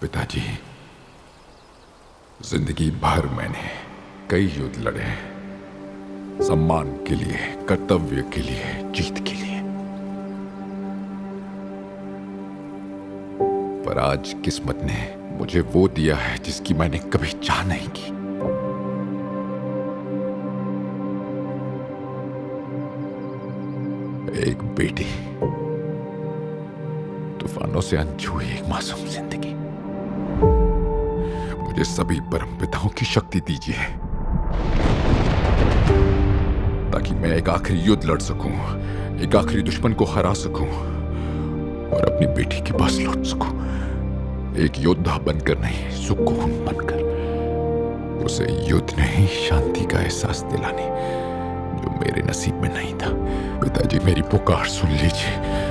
पिताजी, जिंदगी भर मैंने कई युद्ध लड़े, सम्मान के लिए, कर्तव्य के लिए, जीत के लिए। पर आज किस्मत ने मुझे वो दिया है जिसकी मैंने कभी चाह नहीं की। एक बेटी, तूफानों से अनछुई एक मासूम जिंदगी। मुझे सभी परम पिताओं की शक्ति दीजिए ताकि मैं एक आखिरी युद्ध लड़ सकूं, एक आखिरी दुश्मन को हरा सकूं और अपनी बेटी के पास लौट सकूं। एक योद्धा बनकर नहीं, सुकून बनकर। उसे युद्ध नहीं, शांति का एहसास दिलाने जो मेरे नसीब में नहीं था। पिताजी, मेरी पुकार सुन लीजिए।